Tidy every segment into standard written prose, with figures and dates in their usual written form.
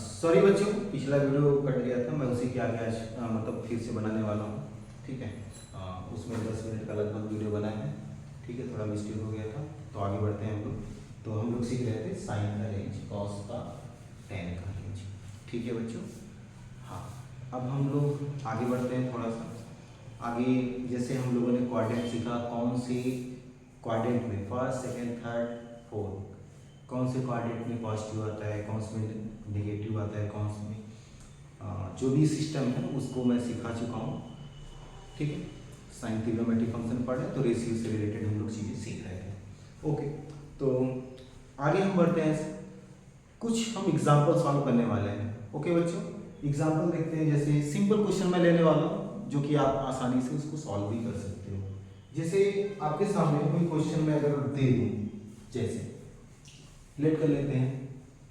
Sorry बच्चों, पिछला video cut गया था, मैं उसी के आगे आज मतलब फिर से बनाने वाला हूँ। ठीक है, उसमें 10 मिनट का लगभग वीडियो बना है। ठीक है, थोड़ा मिस्टेक हो गया था, तो आगे बढ़ते हैं हम लोग। तो हम लोग सीख रहे थे साइन का रेंज, कॉस का, टेन का रेंज। ठीक है बच्चों, हाँ अब हम लोग आगे बढ़ते हैं थोड़ा सा आगे। जैसे हम लोगों ने क्वाड्रेंट सीखा, कौन सी क्वाड्रेंट में फर्स्ट, सेकेंड, थर्ड, फोर्थ, कौन से क्वाड्रेंट में पॉजिटिव आता है, कौन से में नेगेटिव आता है, कौन से में जो भी सिस्टम है उसको मैं सिखा चुका हूँ। ठीक है, साइन ट्रिग्नोमेट्रिक फंक्शन पढ़े तो रेशियो से रिलेटेड हम लोग चीज़ें सीख रहे थे। ओके, तो आगे हम बढ़ते हैं, कुछ हम एग्जाम्पल सॉल्व करने वाले हैं। ओके बच्चों, एग्जाम्पल देखते हैं। जैसे सिंपल क्वेश्चन मैं लेने वाला हूँ जो कि आप आसानी से उसको सॉल्व भी कर सकते हो। जैसे आपके सामने कोई क्वेश्चन में अगर दे दूँ, जैसे लेट कर लेते हैं,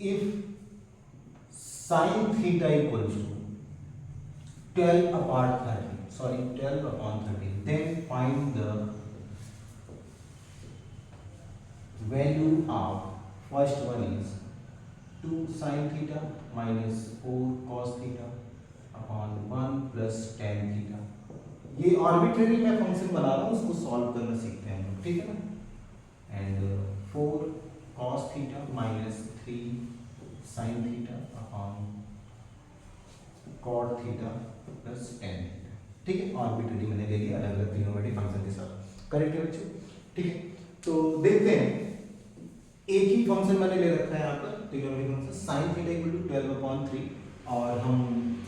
if sine theta equal to 12 upon 30, then find the value of first one is 2 sin theta minus 4 cos theta upon 1 plus tan theta. ये आर्बिट्रेरी मैं फंक्शन बना रहा हूँ, उसको सॉल्व करना सीखते हैं हम लोग। ठीक है ना, and 4 cos theta minus 3 sin theta upon cot theta plus tan theta. ठीक है, आर्बिट्रेरी मैंने ले लिया अलग अलग ट्रिग्नोमेट्रिक फंक्शन के साथ। करेक्ट है बच्चों? ठीक है, तो देखते हैं, एक ही फंक्शन मैंने ले रखा है यहाँ पर trigonometric function sin theta equal to 12/3, और हम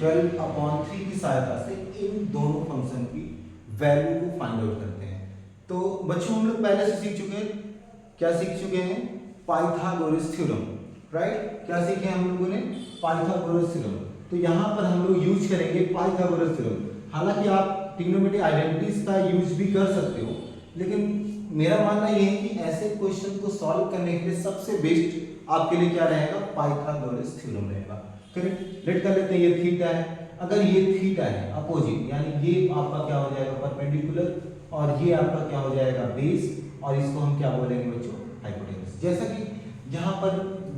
12/3 की सहायता से इन दोनों फंक्शन की वैल्यू को फाइंड आउट करते हैं। तो बच्चों हम लोग पहले से सीख चुके हैं, क्या सीख चुके हैं? Pythagoras theorem, right? क्या सीखे हम लोगों ने? Pythagoras theorem. तो यहाँ पर हम लोग यूज करेंगे पाइथागोरस थ्योरम। हालांकि आप ट्रिग्नोमेट्रिक आइडेंटिटीज का यूज भी कर सकते हो, लेकिन मेरा मानना यह है कि ऐसे क्वेश्चन को सॉल्व करने के लिए सबसे बेस्ट आपके लिए क्या रहेगा? पाइथागोरस थ्योरम रहेगा। करेक्ट, लेट कर लेते हैं, ये थीटा है, अगर ये थीटा है अपोजिट, यानी ये आपका क्या हो जाएगा? परपेंडिकुलर, और ये आपका क्या हो जाएगा? बेस, और इसको हम क्या बोलेंगे बच्चों? हाइपोटेनस। जैसा कि यहाँ पर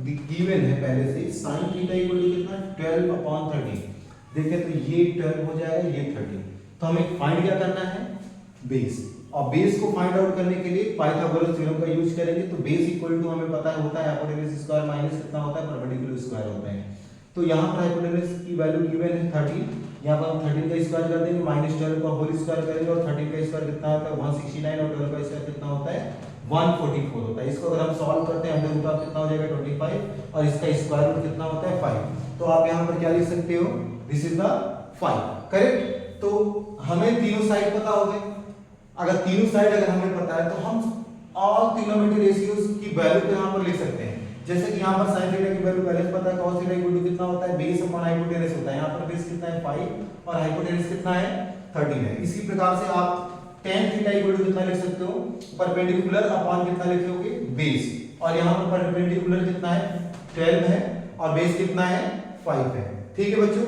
गिवन है पहले से, sin थीटा इक्वल टू कितना? 12/30। देखें तो ये 12 हो जाएगा, ये 30। तो हमें फाइंड क्या करना है? बेस, और बेस को फाइंड आउट करने के लिए पाइथागोरस थ्योरम का यूज करेंगे। तो बेस इक्वल टू हमें पता होता है हाइपोटेनस स्क्वायर माइनस कितना होता है? परपेंडिकुलर स्क्वायर होता है। तो यहाँ पर हाइपोटेनस की वैल्यू गिवन है 30, यहाँ पर हम 13 का स्क्वायर कर देंगे, माइनस 12 का होल स्क्वायर करेंगे, और 13 का स्क्वायर कितना होता है? 169, और 12 का स्क्वायर कितना होता है? 144 होता है। इसको अगर हम सॉल्व करते हैं, अंडर रूट ऑफ कितना हो जाएगा? 25, और इसका स्क्वायर रूट कितना होता है? 5। तो आप यहाँ पर क्या लिख सकते हो? This is the 5। करेक्ट। तो हमें तीनों साइड पता हो गए। अगर तीनों साइड अगर हमें पता है तो हम ऑल ट्रिग्नोमेट्रिक रेशियोज की वैल्यू को यहाँ पर लिख सकते हैं। जैसे कि यहाँ पर sin थीटा की वैल्यू पहले से पता है, cos थीटा इक्वल टू कितना होता है? बेस अपॉन हाइपोटेनस होता है। यहाँ पर बेस कितना है? 5, और हाइपोटेनस कितना है? 13 है। इसी प्रकार से आप tan थीटा इक्वल टू कितना लिख सकते हो? परपेंडिकुलर अपॉन कितना लिखोगे? बेस, और यहाँ पर परपेंडिकुलर कितना है? 12 है, और बेस कितना है? 5 है। ठीक है बच्चों,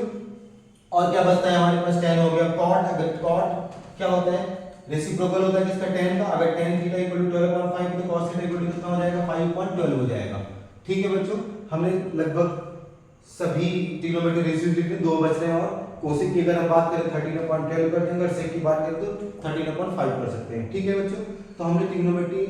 और क्या बचता है हमारे पास? tan हो गया। cot, अगर cot क्या होता है? रेसिप्रोकल होता है किसका? tan का। अगर tan थीटा इक्वल टू 12/5 तो cos थीटा इक्वल टू कितना हो जाएगा? 5/12 हो जाएगा। ठीक है बच्चों, हमने लगभग सभी ट्रिग्नोमेट्रिक रेशियोज लिखे, 2 बच रहे हैं, और कोसेक की अगर हम बात करें 13/12 कर देंगे, और सेक की बात करें तो 13/5 कर सकते हैं। ठीक है बच्चों, तो हमने ट्रिग्नोमेट्रिक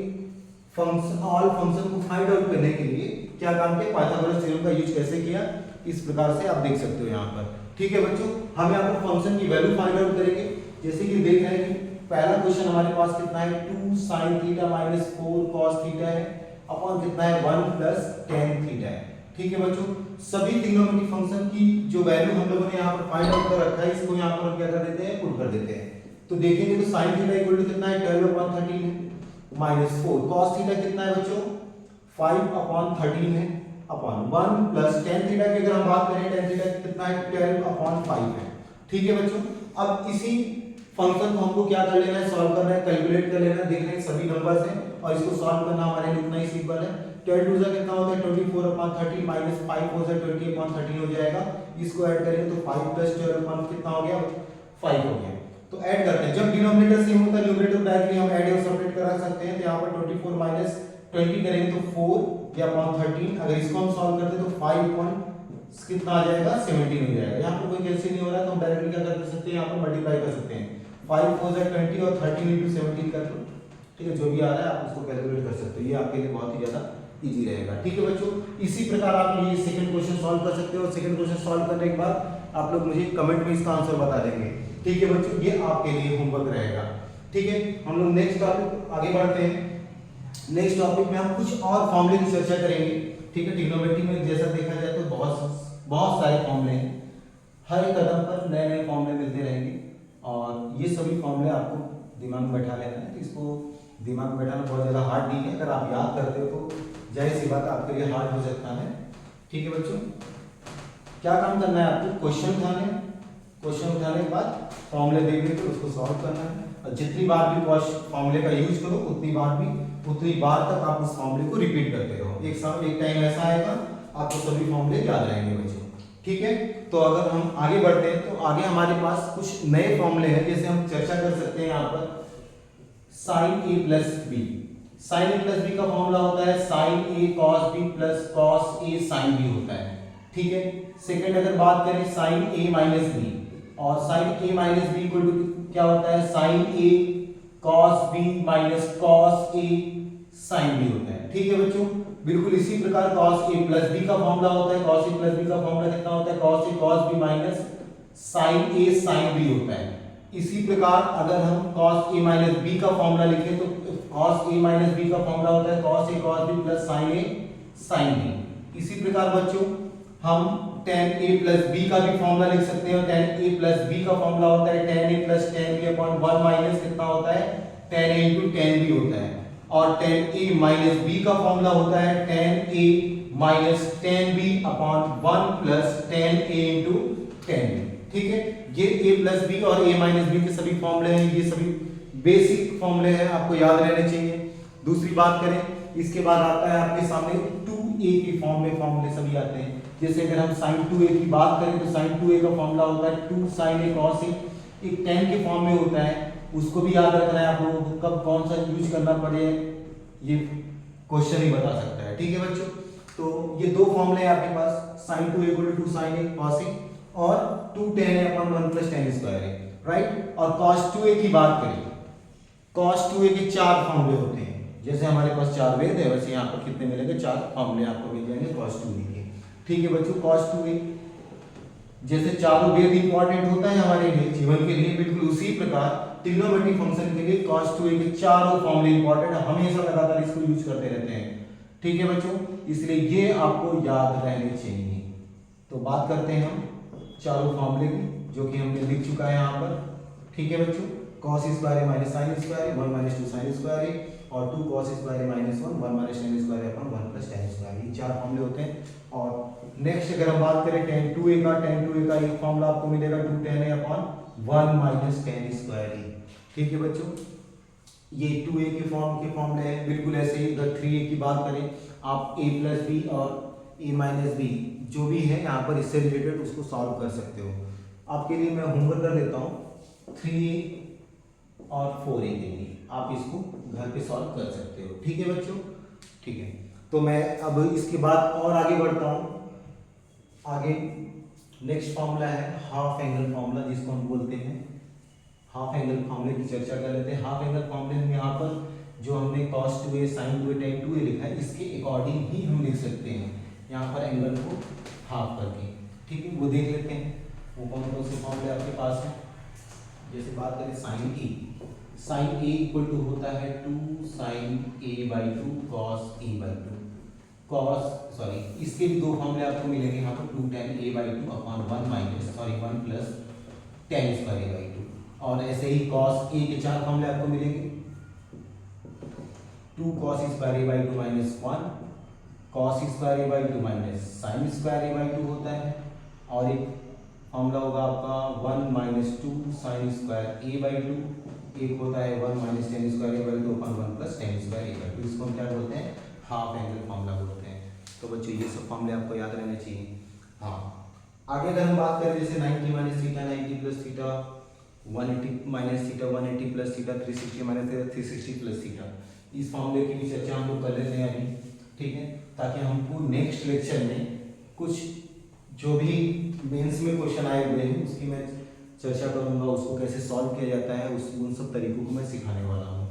फंक्शन, ऑल फंक्शन को फाइंड आउट करने के लिए क्या काम किया? पाइथागोरस थ्योरम का यूज कैसे किया, इस प्रकार से आप देख सकते हो यहाँ पर। ठीक है बच्चों, हम यहाँ पर फंक्शन की वैल्यू फाइंड आउट करेंगे। जैसे कि देख रहे हैं कि पहला क्वेश्चन हमारे पास कितना है? 2 sin theta minus 4 cos theta है, अपॉन कितना है? 1 प्लस tan थीटा है। ठीक है बच्चों, सभी ट्रिग्नोमेट्रिक फंक्शन की जो वैल्यू हम लोगों ने यहाँ पर फाइंड आउट कर रखा है, इसको यहाँ पर हम क्या कर देते हैं? पुट कर देते हैं। तो देखेंगे तो sin थीटा इक्वल टू कितना है? 12/13 है, माइनस 4 cos थीटा कितना है बच्चों? 5/13 है, अपॉन 1 प्लस tan थीटा की अगर हम बात करें, tan थीटा कितना है? 12/5 है। ठीक है बच्चों, अब इसी फंक्शन को हमको क्या कर लेना है? सॉल्व करना है, कैलकुलेट कर लेना है। देख रहे हैं सभी नंबर्स हैं, और इसको सॉल्व करना हमारे लिए उतना ही सिंपल है। 12 से कितना होता है? 24/30 माइनस 5 हो जाए 20/13 हो जाएगा। इसको ऐड करेंगे तो 5 प्लस 12 कितना हो गया? 5 हो गया। तो ऐड करते हैं, जब डिनोमिनेटर सेम होता है न्यूमरेटर डायरेक्टली हम ऐड और सब्ट्रैक्ट करा सकते हैं। तो यहाँ पर 24 माइनस 20 करेंगे तो 4 या 13। अगर इसको हम सॉल्व करते हैं तो 5 कितना आ जाएगा 17 हो जाएगा। यहाँ पर कोई कैंसिल नहीं हो रहा है तो हम डायरेक्टली क्या कर सकते हैं, यहाँ पर मल्टीप्लाई कर सकते हैं। 5 4 20 और 13 इंटू 17 कर लो, ठीक है, जो भी आ रहा है आप उसको कैलकुलेट कर सकते हो, ये आपके लिए बहुत ही ज़्यादा इजी रहेगा। ठीक है बच्चों, इसी प्रकार आप ये सेकंड क्वेश्चन सॉल्व कर सकते हो। सेकंड क्वेश्चन सॉल्व करने के बाद आप लोग मुझे कमेंट में इसका आंसर बता देंगे। ठीक है बच्चों, ये आपके लिए होमवर्क रहेगा। ठीक है, हम लोग नेक्स्ट टॉपिक आगे बढ़ते हैं। नेक्स्ट टॉपिक में हम कुछ और फॉर्मूले की चर्चा करेंगे। ठीक है, ट्रिग्नोमेट्री में जैसा देखा जाए तो बहुत सारे फॉर्मूले हैं, हर एक कदम पर नए नए फॉर्मूले मिलते रहेंगे और ये सभी फॉर्मूले आपको दिमाग में बैठा लेना है। तो इसको दिमाग में बैठाना बहुत ज़्यादा हार्ड नहीं है, अगर आप याद करते हो तो जाहिर सी बात है आपके लिए हार्ड हो सकता है। ठीक है बच्चों, क्या काम करना है आपको, क्वेश्चन उठाने के बाद फॉर्मूले देख लेकर उसको सॉल्व करना है और जितनी बार भी फॉर्मूले का यूज करो उतनी बार तक आप उस फॉर्मूले को रिपीट करते रहो। एक टाइम ऐसा आएगा आपको सभी फॉर्मूले याद रहेंगे बच्चों। ठीक है, तो अगर हम आगे बढ़ते हैं तो आगे हमारे पास कुछ नए फॉर्मूले हैं, जैसे हम चर्चा कर सकते हैं यहाँ पर sin a plus B. sin a plus B का फॉर्मूला होता है sin a cos b plus cos a sin b होता है। ठीक है, सेकंड अगर बात करें sin a माइनस बी, और sin a minus B equal to क्या होता है, sin a cos b minus cos a sin b होता है। ठीक है बच्चों, बिल्कुल इसी प्रकार cos a प्लस b का फॉर्मूला होता है। cos a प्लस b का फॉर्मूला कितना होता है, cos a cos b minus sin a sin b होता है। इसी प्रकार अगर हम cos a माइनस b का फॉर्मूला लिखें तो cos a माइनस b का फॉर्मूला होता है cos a cos b plus sin a sin b। इसी प्रकार बच्चों हम tan a प्लस b का भी फॉर्मूला लिख सकते हैं। tan a प्लस b का फॉर्मूला होता है tan a plus tan b upon 1 minus कितना होता है, tan a into tan b होता है। और tan a माइनस b का फॉर्मूला होता है tan a minus tan b upon 1 plus tan a into tan b। ठीक है, ये a प्लस बी और a माइनस बी के सभी फॉर्मूले हैं, ये सभी बेसिक फॉर्मूले हैं, आपको याद रहने चाहिए। दूसरी बात करें, इसके बाद आता है आपके सामने 2a के फॉर्मूले सभी आते हैं। जैसे अगर हम sin 2a की बात करें तो sin 2a का फॉर्मूला होता है 2 sin a cos a, एक tan के फॉर्म में होता है, उसको भी याद रखना है आप लोगों को, कब कौन सा यूज करना पड़े ये क्वेश्चन ही बता सकता है। ठीक है बच्चों, तो ये दो फॉर्मूले हैं आपके पास, sin 2a equal to 2 sin a cos a और 2 tan a upon 1 plus tan square a, right. और cos 2a की बात करें, cos 2a के 4 फॉर्मूले होते हैं। जैसे हमारे पास 4 वेद है वैसे यहाँ पर कितने मिलेंगे, 4 फॉर्मूले आपको मिल जाएंगे cos 2a के। ठीक है बच्चों, cos 2a जैसे चारों वेद इंपॉर्टेंट होता है हमारे लिए जीवन के लिए, बिल्कुल उसी प्रकार ट्रिग्नोमेट्री फंक्शन के लिए cos 2a के चारों फॉर्मूले इंपॉर्टेंट है, हमेशा लगातार इसको यूज करते रहते हैं। ठीक है बच्चों, इसलिए ये आपको याद रहने चाहिए। तो बात करते हैं हम चारों फॉर्मूले की, जो कि हमने लिख चुका है यहाँ पर। ठीक है बच्चों, cos square a minus sin square a 1 minus 2 sin square a और 2 cos square a minus 1 1 minus tan square a upon 1 plus tan square, ये 4 फॉर्मूले होते हैं। और नेक्स्ट अगर हम बात करें tan 2a का एक फॉर्मूला आपको मिलेगा 2 tan a upon 1 minus tan square a। ठीक है बच्चों, ये 2a के फॉर्मूले हैं। बिल्कुल ऐसे ही अगर 3a की बात करें, आप a प्लस बी और a माइनस बी जो भी है यहाँ पर इससे रिलेटेड उसको सॉल्व कर सकते हो। आपके लिए मैं होमवर्क कर देता हूँ 3a और 4a के लिए, आप इसको घर पे सॉल्व कर सकते हो। ठीक है बच्चों, ठीक है, तो मैं अब इसके बाद और आगे बढ़ता हूँ। आगे नेक्स्ट फॉर्मूला है हाफ एंगल फॉर्मूला, जिसको हम बोलते हैं हाफ एंगल फॉर्मूले की चर्चा कर लेते हैं। हाफ एंगल फॉर्मूले में यहाँ पर जो हमने cos 2a sin 2a tan 2a लिखा है, इसके अकॉर्डिंग ही हम लिख सकते हैं यहाँ पर एंगल को हाफ करके। ठीक है, वो देख लेते हैं वो कौन से फॉर्मूले आपके पास है। जैसे बात करें sin a इक्वल टू होता है 2 sin a by 2 cos a by 2 इसके भी दो फॉर्मूले आपको मिलेंगे यहाँ पर 2 tan a by 2 upon 1 plus tan square a by 2। और ऐसे ही cos a के 4 फॉर्मूले आपको मिलेंगे 2 cos square a by 2 minus 1 cos square a by 2 minus sin square a by 2 होता है। और एक फॉर्मूला होगा आपका 1 minus 2 sin square a by 2, एक होता है 1 minus tan square a by 2 upon 1 plus tan square a by 2। इसको हम क्या बोलते हैं, हाफ एंगल फॉर्मूला बोलते हैं। तो बच्चों ये सब फॉर्मूले आपको याद रहने चाहिए। हाँ, आगे अगर हम बात करें जैसे 90 minus theta 90 plus theta 180 minus theta 180 plus theta 360 minus 360 plus theta, इस फॉर्मूले की भी चर्चा हम लोग कर लेते हैं अभी। ठीक है, ताकि हमको नेक्स्ट लेक्चर में कुछ जो भी मेंस में क्वेश्चन आए हुए हैं उसकी मैं चर्चा करूंगा, उसको कैसे सॉल्व किया जाता है, उन सब तरीकों को मैं सिखाने वाला हूँ।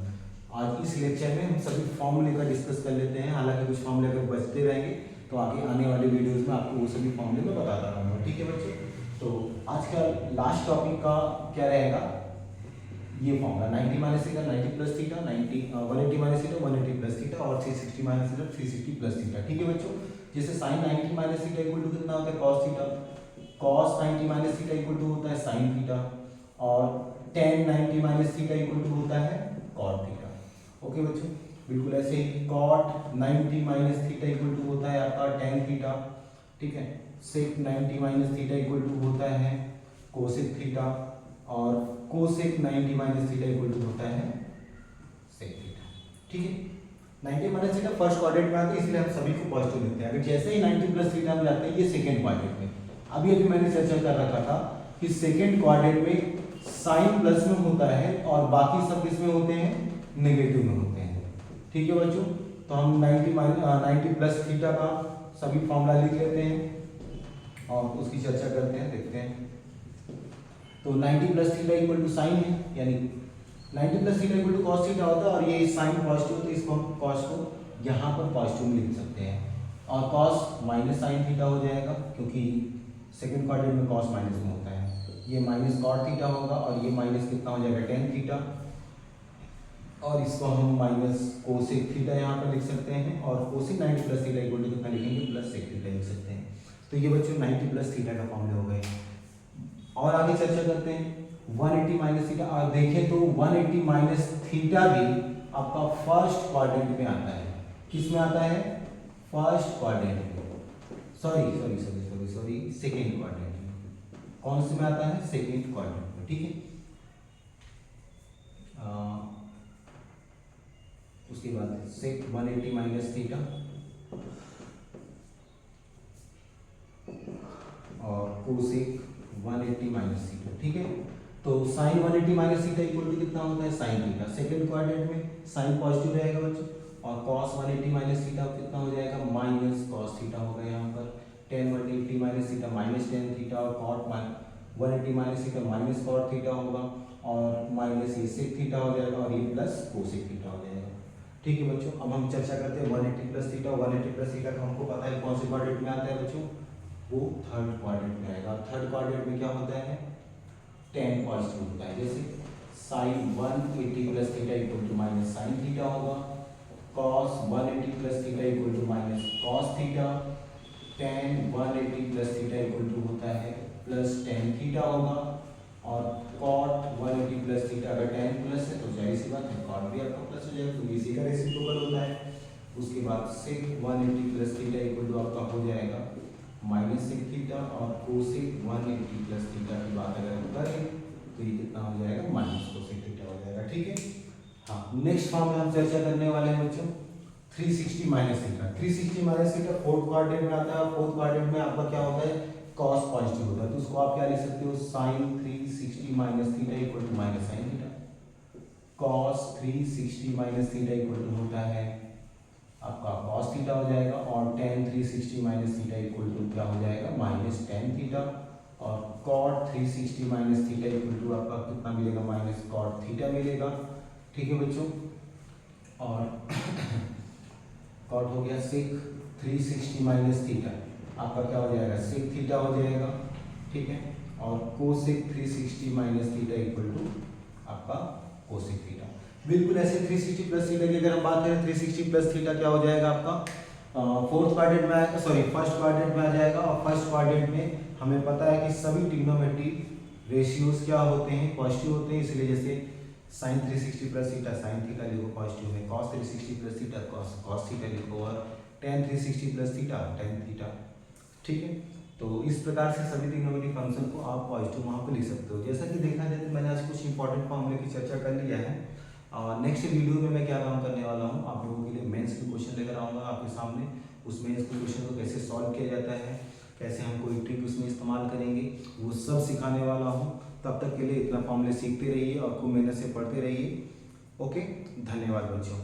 आज इस लेक्चर में हम सभी फॉर्मूले का डिस्कस कर लेते हैं, हालांकि कुछ फॉर्मूले अगर बचते रहेंगे तो आगे आने वाले वीडियोस में आपको वो सभी फॉर्मूले में बताता रहूँगा। ठीक है बच्चों, तो आज का लास्ट टॉपिक का क्या रहेगा, ये formula 90 minus theta 90 plus theta 90 180 minus theta 180 plus theta और 360 माइनस थीटा 360 प्लस थीटा। ठीक है बच्चों, जैसे sine 90 minus theta equal to कितना होता है cos theta, cos 90 minus theta equal to होता है साइन थीटा और tan 90 minus theta equal to होता है कॉट थीटा। ओके बच्चों, बिल्कुल ऐसे ही cot 90 minus theta equal to होता है आपका tan थीटा। ठीक है, sec 90 minus theta equal to होता है कोसेक थीटा और cosec 90 minus theta equal to होता है सेक थीटा। ठीक है, 90 माइनस थीटा फर्स्ट क्वाड्रेंट में आती है, इसलिए हम सभी को पॉजिटिव लेते हैं। अगर जैसे ही 90 प्लस थीटा में जाते हैं ये सेकंड क्वाड्रेंट में, अभी मैंने चर्चा कर रखा था कि सेकंड क्वाड्रेंट में साइन प्लस में होता है और बाकी सब किस में होते हैं, नेगेटिव में होते हैं। ठीक है बच्चों, तो हम 90 प्लस थीटा का सभी फॉर्मूला लिख लेते हैं और उसकी चर्चा करते हैं, देखते हैं। तो 90 plus theta equal to sine है, यानी 90 plus theta equal to cos theta होता है और ये साइन पॉजिटिव, तो इसको हम कॉस को यहाँ पर पॉजिटिव में लिख सकते हैं और कॉस माइनस साइन थीटा हो जाएगा, क्योंकि सेकंड क्वाड्रेंट में कॉस माइनस में होता है। ये माइनस कॉट थीटा होगा और ये माइनस कितना हो जाएगा tan थीटा और इसको हम माइनस कोसेक थीटा यहाँ पर लिख सकते हैं और cosec 90 plus theta equal to कितना लिखेंगे प्लस सेक थीटा लिख सकते हैं। तो ये बच्चों 90 प्लस थीटा का फॉर्मूला हो गए। और आगे चर्चा करते हैं 180 माइनस थीटा। और देखें तो 180 माइनस थीटा भी आपका फर्स्ट क्वाड्रेंट में आता है। किस में आता है, फर्स्ट क्वाड्रेंट में, सॉरी सेकेंड क्वाड्रेंट में। कौन से में आता है, सेकेंड क्वाड्रेंट में। ठीक है, उसके बाद सेक 180 माइनस थीटा और कोसेक 180 माइनस थीटा। ठीक है, तो sine 180 minus theta equal to कितना होता है साइन थीटा। सेकंड क्वाड्रेंट में साइन पॉजिटिव रहेगा बच्चों और cos 180 माइनस थीटा कितना हो जाएगा माइनस cos थीटा होगा यहाँ पर। tan 180 minus theta minus tan theta और cot 180 minus theta minus cot theta होगा और माइनस ये sec थीटा हो जाएगा और ये प्लस cosec थीटा हो जाएगा। ठीक है बच्चों, अब हम चर्चा करते हैं 180 प्लस थीटा। 180 प्लस थीटा का हमको पता है कौन से क्वाड्रेंट में आता है बच्चों, वो थर्ड क्वाड्रेंट में आएगा। थर्ड क्वाड्रेंट में क्या होता है, tan पॉजिटिव होता है। जैसे sine 180 plus theta equal to minus sine theta होगा, cos 180 plus theta equal to minus cos theta, tan 180 plus theta equal to होता है प्लस tan थीटा होगा और cot 180 प्लस थीटा अगर tan प्लस है तो जाहिर सी बात है cot भी आपका प्लस हो जाएगा, तो इसी का रेसिप्रोकल होता है। उसके बाद sec 180 plus theta equal to आपका हो जाएगा माइनस sec थीटा और cosec 180 प्लस थीटा की बात अगर हम करें तो ये कितना हो जाएगा माइनस cosec थीटा हो जाएगा। ठीक है, हाँ नेक्स्ट फॉर्म में हम चर्चा करने वाले हैं बच्चों 360 minus theta. 360 minus theta fourth quadrant में आता है। फोर्थ क्वाड्रेंट में आपका क्या होता है, कॉस पॉजिटिव होता है, तो उसको आप क्या लिख सकते हो sine 360 minus theta equal to minus sine theta. Cos 360 minus theta equal to होता है आपका कॉस थीटा हो जाएगा और tan 360 minus theta equal to क्या हो जाएगा माइनस tan थीटा और cot 360 minus theta equal to आपका कितना मिलेगा माइनस cot थीटा मिलेगा। ठीक है बच्चों, और cot हो गया sec 360 माइनस थीटा आपका क्या हो जाएगा sec थीटा हो जाएगा। ठीक है, और cosec 360 minus theta equal to आपका cosec थीटा। बिल्कुल ऐसे 360 प्लस थीटा की अगर हम बात करें 360 प्लस थीटा क्या हो जाएगा आपका फोर्थ क्वाड्रेंट में आएगा, सॉरी फर्स्ट क्वाड्रेंट में आ जाएगा। और फर्स्ट क्वाड्रेंट में हमें पता है कि सभी ट्रिग्नोमेट्रिक रेशियोज क्या होते हैं, पॉजिटिव होते हैं, इसलिए जैसे sine 360 plus theta sine theta लिखो पॉजिटिव में, cos 360 plus theta cos theta लिखो और tan 360 plus theta tan theta. ठीक है, तो इस प्रकार से सभी ट्रिग्नोमेट्रिक फंक्शन को आप पॉजिटिव वहाँ पर लिख सकते हो। जैसा कि देखा जाए तो मैंने आज कुछ इंपॉर्टेंट फॉर्मूले की चर्चा कर लिया है और नेक्स्ट वीडियो में मैं क्या काम करने वाला हूँ, आप लोगों के लिए मेंस के क्वेश्चन लेकर आऊँगा आपके सामने। उस मेंस के क्वेश्चन को कैसे सॉल्व किया जाता है, कैसे हम कोई ट्रिक उसमें इस्तेमाल करेंगे, वो सब सिखाने वाला हूँ। तब तक के लिए इतना फॉर्मूले सीखते रहिए और खूब मेहनत से पढ़ते रहिए। ओके, धन्यवाद बच्चों।